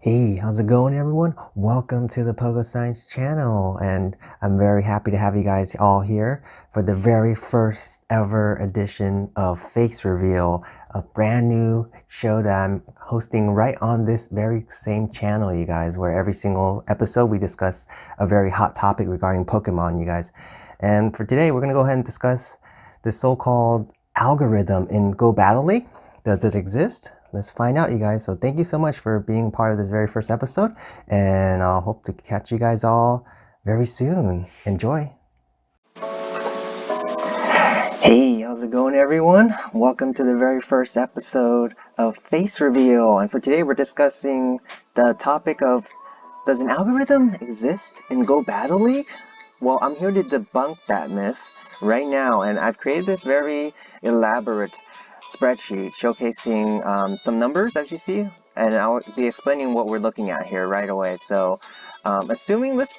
Hey, how's it going, everyone? Welcome to the Pogo Science channel, and I'm very happy to have you guys all here for the very first ever edition of Face Reveal, a brand new show that I'm hosting right on this very same channel, you guys, where every single episode we discuss a very hot topic regarding Pokemon, you guys. And for today, we're going to go ahead and discuss the so-called algorithm in Go Battle League. Does it exist? Let's find out, you guys. So thank you so much for being part of this very first episode, and I'll hope to catch you guys all very soon. Enjoy. Hey, how's it going, everyone? Welcome to the very first episode of Face Reveal, and for today we're discussing the topic of, does an algorithm exist in Go Battle League? Well, I'm here to debunk that myth right now, and I've created this very elaborate spreadsheet showcasing some numbers, as you see, and I'll be explaining what we're looking at here right away. So, let's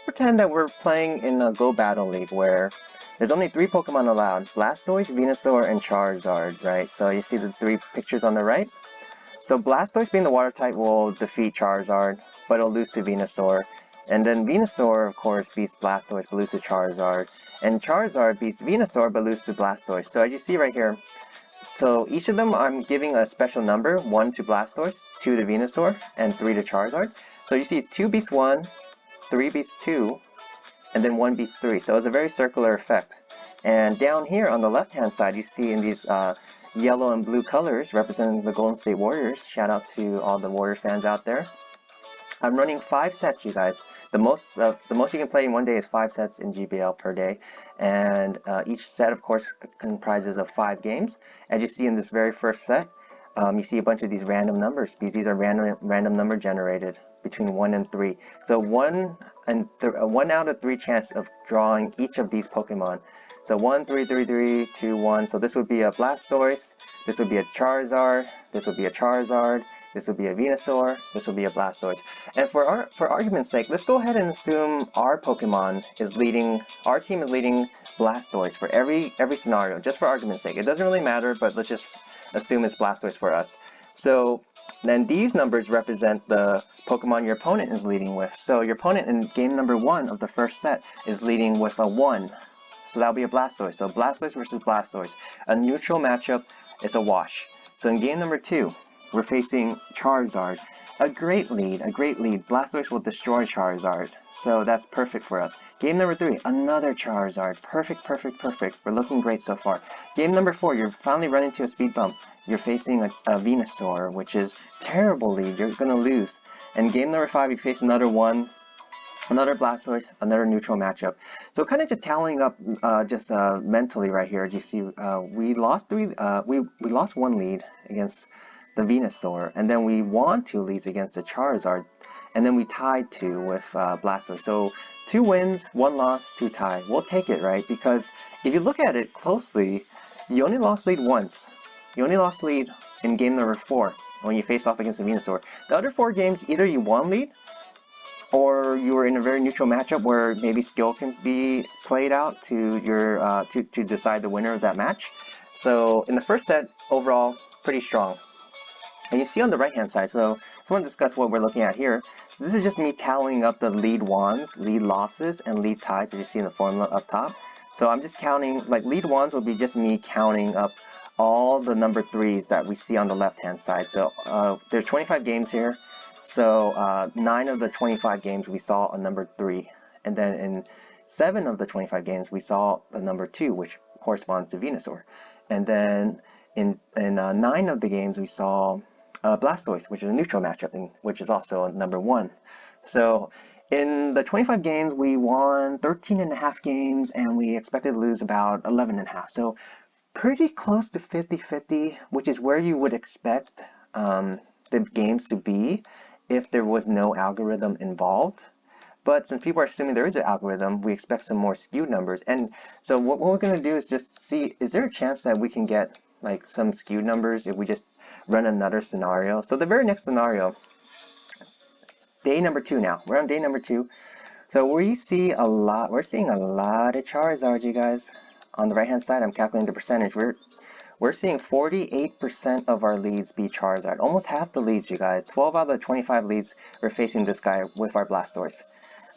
pretend that we're playing in a Go Battle League where there's only 3 Pokemon allowed: Blastoise, Venusaur, and Charizard, right? So you see the 3 pictures on the right? So Blastoise, being the water type, will defeat Charizard, but it'll lose to Venusaur. And then Venusaur, of course, beats Blastoise, but loses to Charizard. And Charizard beats Venusaur, but loses to Blastoise. So as you see right here, so each of them I'm giving a special number: 1 to Blastoise, 2 to Venusaur, and 3 to Charizard. So you see 2 beats 1, 3 beats 2, and then 1 beats 3. So it's a very circular effect. And down here on the left-hand side, you see in these yellow and blue colors representing the Golden State Warriors. Shout out to all the Warrior fans out there. I'm running 5 sets, you guys. The most you can play in one day is 5 sets in GBL per day, and each set, of course, comprises of 5 games. As you see in this very first set, you see a bunch of these random numbers. These are random number generated between 1 and 3. So 1 out of 3 chance of drawing each of these Pokemon. So 1, 3, 3, 3, 2, 1. So this would be a Blastoise, this would be a Charizard, this would be a Charizard, this would be a Venusaur, this would be a Blastoise. And for argument's sake, let's go ahead and assume our Pokemon is leading, our team is leading Blastoise for every scenario, just for argument's sake. It doesn't really matter, but let's just assume it's Blastoise for us. So then these numbers represent the Pokemon your opponent is leading with. So your opponent in game number 1 of the first set is leading with a 1. So that'll be a Blastoise. So Blastoise versus Blastoise. A neutral matchup is a wash. So in game number 2, we're facing Charizard. A great lead. Blastoise will destroy Charizard. So that's perfect for us. Game number 3, another Charizard. Perfect. We're looking great so far. Game number 4, you're finally running into a speed bump. You're facing a Venusaur, which is terrible lead. You're going to lose. And game number 5, you face another one. Another Blastoise, another neutral matchup. So kind of just tallying up mentally right here. As you see, we lost 1 lead against the Venusaur, and then we won 2 leads against the Charizard, and then we tied 2 with Blastoise. So 2 wins, 1 loss, 2 tie. We'll take it, right? Because if you look at it closely, you only lost lead once. You only lost lead in game number 4 when you face off against the Venusaur. The other 4 games, either you won lead, or you were in a very neutral matchup where maybe skill can be played out to your to decide the winner of that match. So in the first set, overall, pretty strong. And you see on the right hand side, so I want to discuss what we're looking at here. This is just me tallying up the lead ones, lead losses, and lead ties that you see in the formula up top. So I'm just counting, like lead ones will be just me counting up all the number 3s that we see on the left hand side. So there's 25 games here. So 9 of the 25 games we saw a number 3, and then in 7 of the 25 games we saw a number 2, which corresponds to Venusaur, and then in 9 of the games we saw Blastoise, which is a neutral matchup, and which is also a number 1. So in the 25 games we won 13.5 games, and we expected to lose about 11.5. So pretty close to 50-50, which is where you would expect the games to be if there was no algorithm involved. But since people are assuming there is an algorithm, we expect some more skewed numbers. And so what we're going to do is just see, is there a chance that we can get like some skewed numbers if we just run another scenario? So the very next scenario, day number 2 now. We're on day number 2. So we're seeing a lot of Charizard, you guys. On the right hand side, I'm calculating the percentage. we're seeing 48% of our leads be Charizard. Almost half the leads, you guys. 12 out of the 25 leads we're facing this guy with our Blastoise.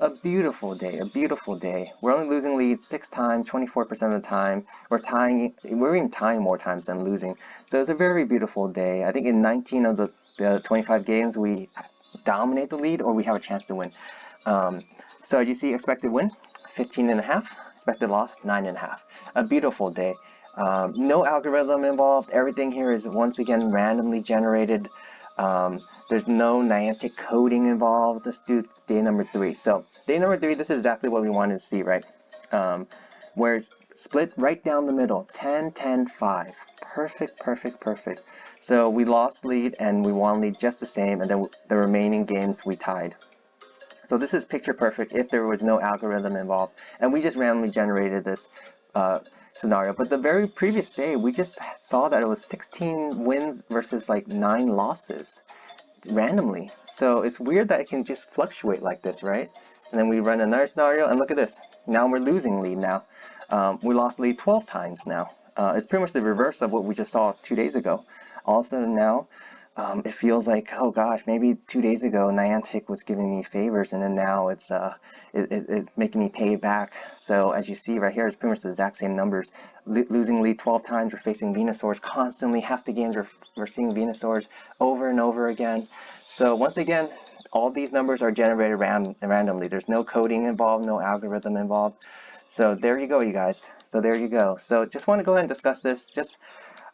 A beautiful day, a beautiful day. We're only losing leads 6 times, 24% of the time. We're even tying more times than losing. So it's a very beautiful day. I think in 19 of the 25 games we dominate the lead or we have a chance to win. So as you see, expected win, 15.5. Expected loss, 9.5. A beautiful day. No algorithm involved. Everything here is once again randomly generated. There's no Niantic coding involved. Let's do day number 3. So day number 3, this is exactly what we wanted to see, right? Where it's split right down the middle, 10, 10, 5. Perfect, perfect, perfect. So we lost lead and we won lead just the same, and then the remaining games we tied. So this is picture perfect if there was no algorithm involved, and we just randomly generated this scenario. But the very previous day, we just saw that it was 16 wins versus like 9 losses randomly. So it's weird that it can just fluctuate like this, right? And then we run another scenario, and look at this. Now we're losing lead now. We lost lead 12 times now. It's pretty much the reverse of what we just saw 2 days ago. All of a sudden now, it feels like, oh gosh, maybe 2 days ago Niantic was giving me favors, and then now it's making me pay back. So as you see right here, it's pretty much the exact same numbers. Losing lead 12 times, we're facing Venusaurs constantly. Half the games we're seeing Venusaurs over and over again. So once again, all these numbers are generated randomly. There's no coding involved, no algorithm involved. So there you go, you guys. So there you go. So just want to go ahead and discuss this.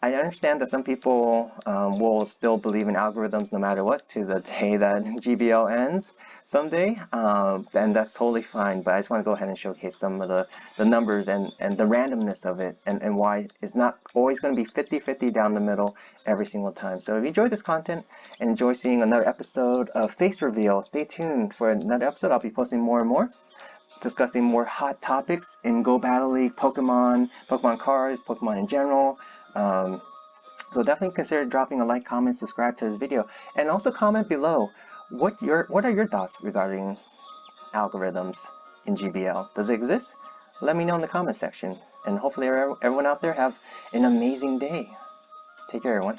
I understand that some people will still believe in algorithms no matter what to the day that GBL ends someday, and that's totally fine. But I just want to go ahead and showcase some of the numbers and the randomness of it, and why it's not always going to be 50-50 down the middle every single time. So if you enjoyed this content and enjoy seeing another episode of Face Reveal, stay tuned for another episode. I'll be posting more and more, discussing more hot topics in Go Battle League, Pokemon cards, Pokemon in general. So definitely consider dropping a like, comment, subscribe to this video, and also comment below what are your thoughts regarding algorithms in GBL. Does it exist? Let me know in the comment section, and hopefully everyone out there have an amazing day. Take care, everyone.